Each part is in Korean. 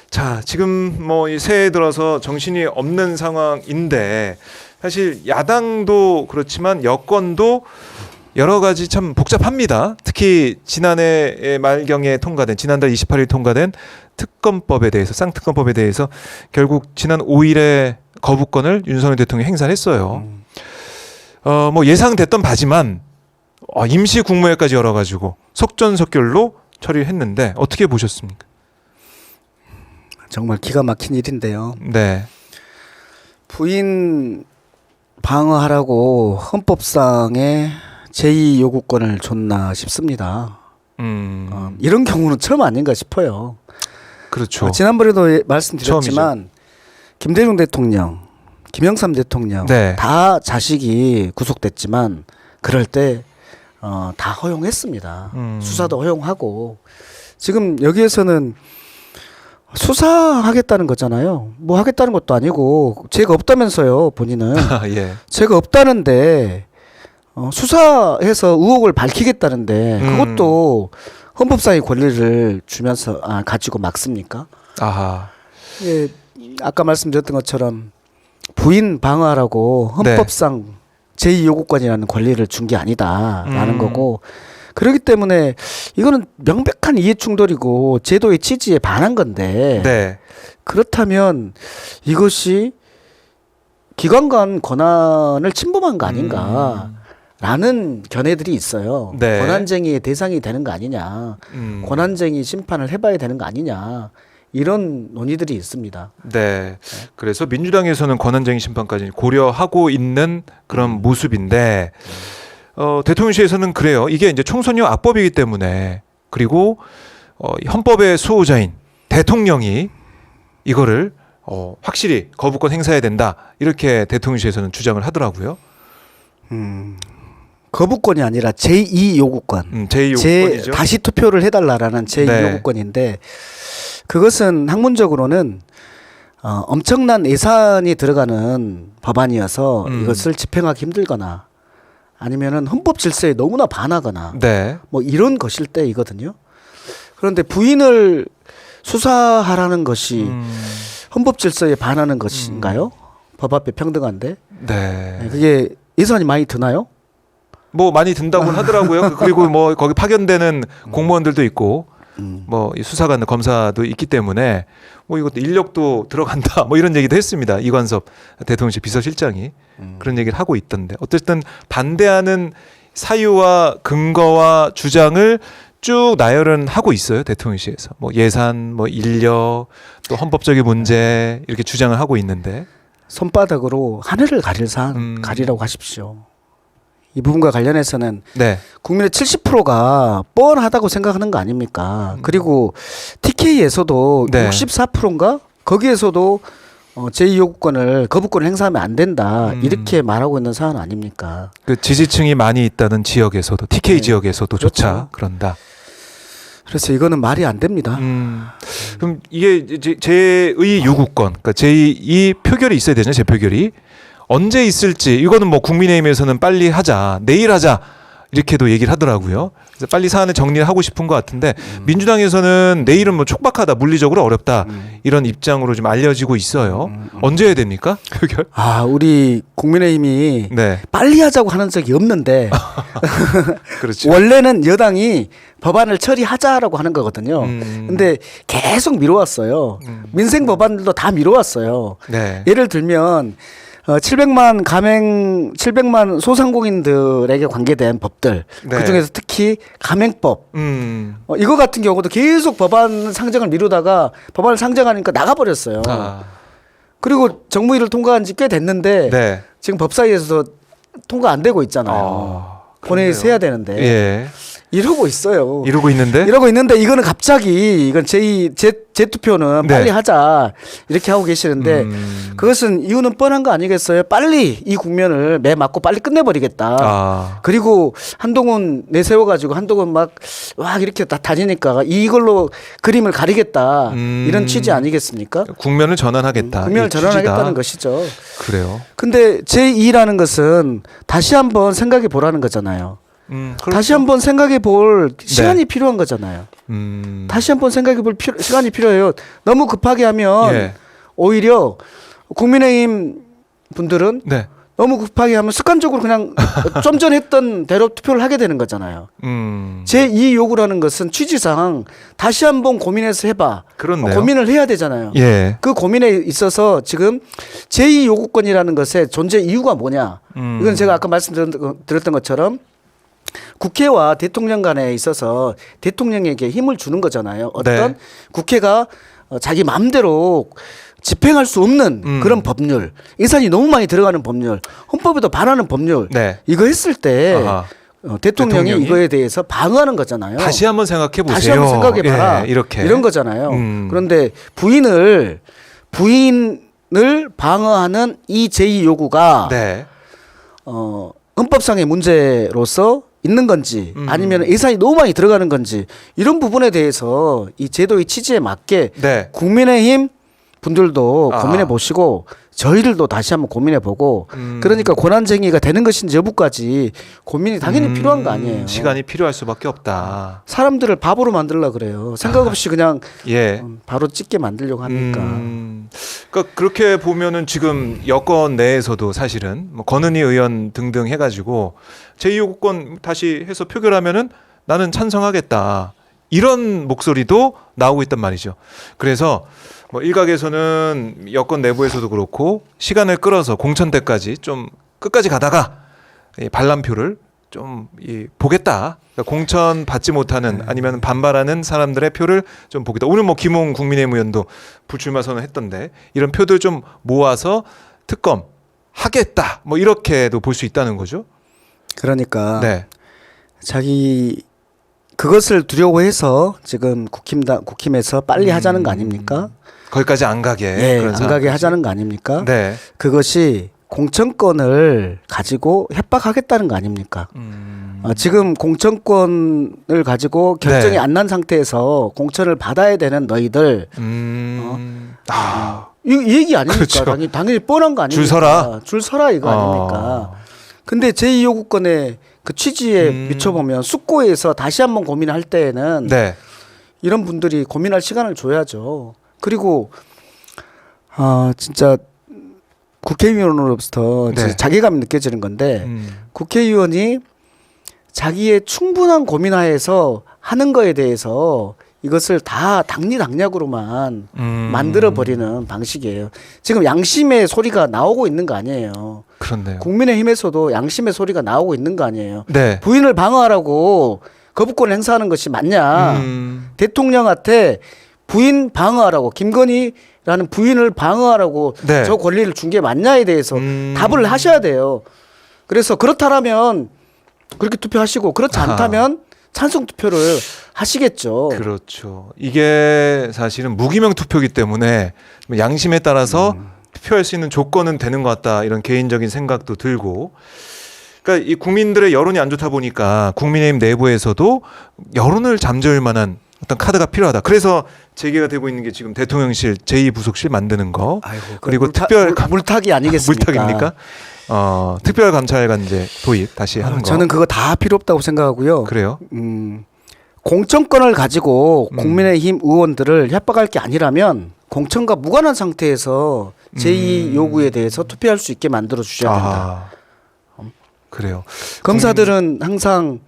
자, 지금 뭐 이 새해 들어서 정신이 없는 상황인데 사실 야당도 그렇지만 여권도 여러 가지 참 복잡합니다. 특히 지난해 말경에 통과된 지난달 28일 통과된 특검법에 대해서 쌍특검법에 대해서 결국 지난 5일에 거부권을 윤석열 대통령이 행사했어요. 뭐 예상됐던 바지만 임시 국무회까지 열어가지고 속전속결로 처리를 했는데 어떻게 보셨습니까? 정말 기가 막힌 일인데요. 네. 부인 방어하라고 헌법상의 제2 요구권을 줬나 싶습니다. 이런 경우는 처음 아닌가 싶어요. 그렇죠. 지난번에도 말씀드렸지만 김대중 대통령, 김영삼 대통령 네. 다 자식이 구속됐지만 그럴 때 다 허용했습니다. 수사도 허용하고 지금 여기에서는 수사하겠다는 거잖아요. 뭐 하겠다는 것도 아니고 죄가 없다면서요. 본인은 예. 죄가 없다는데 수사해서 의혹을 밝히겠다는데 그것도 헌법상의 권리를 주면서 가지고 막습니까? 아하. 예, 아까 말씀드렸던 것처럼 부인 방어하라고 헌법상 제2 요구권이라는 권리를 준 게 아니다라는 거고 그렇기 때문에 이거는 명백한 이해충돌이고 제도의 취지에 반한 건데 네. 그렇다면 이것이 기관 간 권한을 침범한 거 아닌가라는 견해들이 있어요. 네. 권한쟁의의 대상이 되는 거 아니냐. 권한쟁의 심판을 해봐야 되는 거 아니냐. 이런 논의들이 있습니다. 네. 그래서 민주당에서는 권한쟁의 심판까지 고려하고 있는 그런 모습인데 대통령실에서는 그래요. 이게 이제 총선용 악법이기 때문에 그리고 헌법의 수호자인 대통령이 이거를 확실히 거부권 행사해야 된다. 이렇게 대통령실에서는 주장을 하더라고요. 거부권이 아니라 제2 요구권. 제2 요구권이죠. 다시 투표를 해달라라는 제2 네. 요구권인데 그것은 학문적으로는 엄청난 예산이 들어가는 법안이어서 이것을 집행하기 힘들거나 아니면은 헌법 질서에 너무나 반하거나 네. 뭐 이런 것일 때이거든요. 그런데 부인을 수사하라는 것이 헌법 질서에 반하는 것인가요? 법 앞에 평등한데. 네. 그게 예산이 많이 드나요? 뭐 많이 든다고는 하더라고요. 그리고 뭐 거기 파견되는 공무원들도 있고 뭐 수사관 검사도 있기 때문에 뭐 이것도 인력도 들어간다 뭐 이런 얘기도 했습니다. 이관섭 대통령실 비서실장이 그런 얘기를 하고 있던데 어쨌든 반대하는 사유와 근거와 주장을 쭉 나열은 하고 있어요. 대통령실에서 뭐 예산 뭐 인력 또 헌법적인 문제 이렇게 주장을 하고 있는데 손바닥으로 하늘을 가릴 사안 가리라고 하십시오. 이 부분과 관련해서는 네. 국민의 70%가 뻔하다고 생각하는 거 아닙니까? 그리고 TK에서도 네. 64%인가? 거기에서도 제2 요구권을 거부권을 행사하면 안 된다. 이렇게 말하고 있는 사안 아닙니까? 그 지지층이 많이 있다는 지역에서도 TK 네. 지역에서도조차 그렇죠. 그런다. 그래서 이거는 말이 안 됩니다. 그럼 이게 이제 제2 요구권, 그러니까 제2 표결이 있어야 되잖아요. 재표결이 언제 있을지 이거는 뭐 국민의힘에서는 빨리 하자, 내일 하자 이렇게도 얘기를 하더라고요. 그래서 빨리 사안을 정리를 하고 싶은 것 같은데 민주당에서는 내일은 뭐 촉박하다, 물리적으로 어렵다 이런 입장으로 좀 알려지고 있어요. 언제 해야 됩니까? 표결? 우리 국민의힘이 네, 빨리 하자고 하는 적이 없는데 그렇죠. 원래는 여당이 법안을 처리하자라고 하는 거거든요. 근데 계속 미뤄왔어요. 민생 법안들도 다 미뤄왔어요. 네, 예를 들면 700만 소상공인들에게 관계된 법들 네. 그중에서 특히 가맹법 이거 같은 경우도 계속 법안 상정을 미루다가 법안을 상정하니까 나가버렸어요. 그리고 정무위를 통과한 지 꽤 됐는데 네. 지금 법사위에서 통과 안 되고 있잖아요. 본회의에서 해야 되는데 예. 이러고 있어요. 이러고 있는데? 이러고 있는데 이거는 갑자기 이건 재투표는 네. 빨리 하자 이렇게 하고 계시는데 그것은 이유는 뻔한 거 아니겠어요? 빨리 이 국면을 매맞고 빨리 끝내버리겠다. 그리고 한동훈 내세워가지고 한동훈 막 이렇게 다 다니니까 이걸로 그림을 가리겠다 이런 취지 아니겠습니까? 국면을 전환하겠다. 국면을 전환하겠다는 것이죠. 그래요. 근데 제2라는 것은 다시 한번 생각해 보라는 거잖아요. 그렇죠. 다시 한번 생각해 볼 시간이 필요한 거잖아요. 다시 한번 생각해볼 시간이 필요해요. 너무 급하게 하면 예. 오히려 국민의힘 분들은 네. 너무 급하게 하면 습관적으로 그냥 좀 전 했던 대로 투표를 하게 되는 거잖아요. 제2 요구라는 것은 취지상 다시 한번 고민해서 해봐. 그렇네요. 고민을 해야 되잖아요. 예. 그 고민에 있어서 지금 제2 요구권이라는 것의 존재 이유가 뭐냐. 이건 제가 아까 말씀드렸던 것처럼 국회와 대통령 간에 있어서 대통령에게 힘을 주는 거잖아요. 어떤 네. 국회가 자기 마음대로 집행할 수 없는 그런 법률, 예산이 너무 많이 들어가는 법률, 헌법에도 반하는 법률, 네. 이거 했을 때 대통령이 이거에 대해서 방어하는 거잖아요. 다시 한번 생각해 보세요. 다시 한번 생각해봐라. 예, 이렇게 이런 거잖아요. 그런데 부인을 방어하는 이 제2 요구가 네. 헌법상의 문제로서 있는 건지 아니면 예산이 너무 많이 들어가는 건지 이런 부분에 대해서 이 제도의 취지에 맞게 네. 국민의힘 분들도 고민해 보시고 저희들도 다시 한번 고민해 보고 그러니까 권한쟁의가 되는 것인지 여부까지 고민이 당연히 필요한 거 아니에요. 시간이 필요할 수밖에 없다. 사람들을 바보로 만들려고 그래요. 생각 없이 그냥 예. 바로 찍게 만들려고 하니까. 그러니까 그렇게 보면은 지금 여권 내에서도 사실은 뭐 권은희 의원 등등 해가지고 제2요구권 다시 해서 표결하면은 나는 찬성하겠다. 이런 목소리도 나오고 있단 말이죠. 그래서 뭐 일각에서는 여권 내부에서도 그렇고 시간을 끌어서 공천 때까지 좀 끝까지 가다가 이 반란표를 좀 보겠다. 그러니까 공천 받지 못하는 아니면 반발하는 사람들의 표를 좀 보겠다. 오늘 뭐 김웅 국민의힘 의원도 불출마 선언했던데 이런 표들 좀 모아서 특검 하겠다. 뭐 이렇게도 볼 수 있다는 거죠. 그러니까 네. 자기 그것을 두려워해서 지금 국힘에서 빨리 하자는 거 아닙니까? 거기까지 안 가게. 네, 안 가게 하자는 거 아닙니까? 네. 그것이 공천권을 가지고 협박하겠다는 거 아닙니까? 지금 공천권을 가지고 결정이 네. 안 난 상태에서 공천을 받아야 되는 너희들 이 얘기 아닙니까? 그렇죠. 당연히 뻔한 거 아닙니까? 줄 서라 이거 아닙니까? 근데 제2요구권의 그 취지에 미쳐보면 숙고에서 다시 한번 고민할 때에는 네. 이런 분들이 고민할 시간을 줘야죠. 그리고 진짜 국회의원으로부터 네. 자괴감이 느껴지는 건데 국회의원이 자기의 충분한 고민하에서 하는 거에 대해서 이것을 다 당리당략으로만 만들어버리는 방식이에요. 지금 양심의 소리가 나오고 있는 거 아니에요. 그렇네요. 국민의힘에서도 양심의 소리가 나오고 있는 거 아니에요. 네. 부인을 방어하라고 거부권을 행사하는 것이 맞냐. 대통령한테 부인 방어하라고 김건희라는 부인을 방어하라고 네. 저 권리를 준 게 맞냐에 대해서 답을 하셔야 돼요. 그래서 그렇다라면 그렇게 투표하시고 그렇지 않다면 찬성 투표를 하시겠죠. 그렇죠. 이게 사실은 무기명 투표기 때문에 양심에 따라서 투표할 수 있는 조건은 되는 것 같다. 이런 개인적인 생각도 들고. 그러니까 이 국민들의 여론이 안 좋다 보니까 국민의힘 내부에서도 여론을 잠재울 만한 어떤 카드가 필요하다. 그래서 제기가 되고 있는 게 지금 대통령실 제2부속실 만드는 거. 아이고, 그리고 물타기 아니겠습니까? 물타기입니까? 특별감찰관제 도입 다시 하는 거. 저는 그거 다 필요 없다고 생각하고요. 그래요? 공천권을 가지고 국민의힘 의원들을 협박할 게 아니라면 공천과 무관한 상태에서 제2 요구에 대해서 투표할 수 있게 만들어 주셔야 된다. 그래요. 검사들은 항상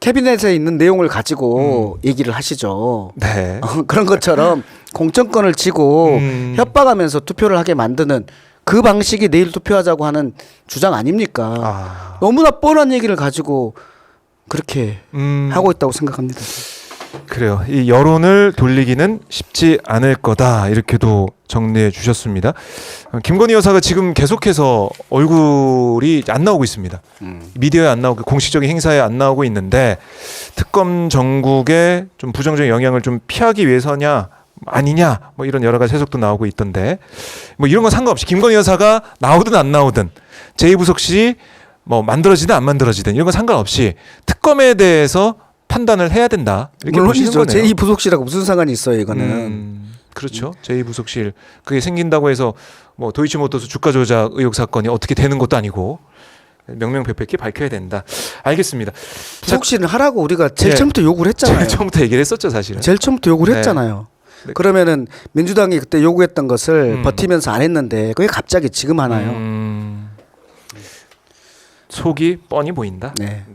캐비넷에 있는 내용을 가지고 얘기를 하시죠. 네. 그런 것처럼 공천권을 쥐고 협박하면서 투표를 하게 만드는 그 방식이 내일 투표하자고 하는 주장 아닙니까? 너무나 뻔한 얘기를 가지고 그렇게 하고 있다고 생각합니다. 그래요. 이 여론을 돌리기는 쉽지 않을 거다. 이렇게도 정리해 주셨습니다. 김건희 여사가 지금 계속해서 얼굴이 안 나오고 있습니다. 미디어에 안 나오고 공식적인 행사에 안 나오고 있는데 특검 정국에 좀 부정적인 영향을 좀 피하기 위해서냐 아니냐 뭐 이런 여러 가지 해석도 나오고 있던데 뭐 이런 건 상관없이 김건희 여사가 나오든 안 나오든 제2부속실이 뭐 만들어지든 안 만들어지든 이런 건 상관없이 특검에 대해서 판단을 해야 된다. 이렇게 보시는 거네요. 제2부속실하고 무슨 상관이 있어요, 이거는. 그렇죠. 제2부속실 그게 생긴다고 해서 뭐 도이치모터스 주가 조작 의혹 사건이 어떻게 되는 것도 아니고 명명백백히 밝혀야 된다. 알겠습니다. 부속실은 하라고 우리가 제일 네. 처음부터 요구를 했잖아요. 제일 처음부터 얘기를 했었죠, 사실은. 제일 처음부터 요구를 네. 했잖아요. 네. 그러면은 민주당이 그때 요구했던 것을 버티면서 안 했는데 그게 갑자기 지금 하나요? 속이 뻔히 보인다. 네. 네.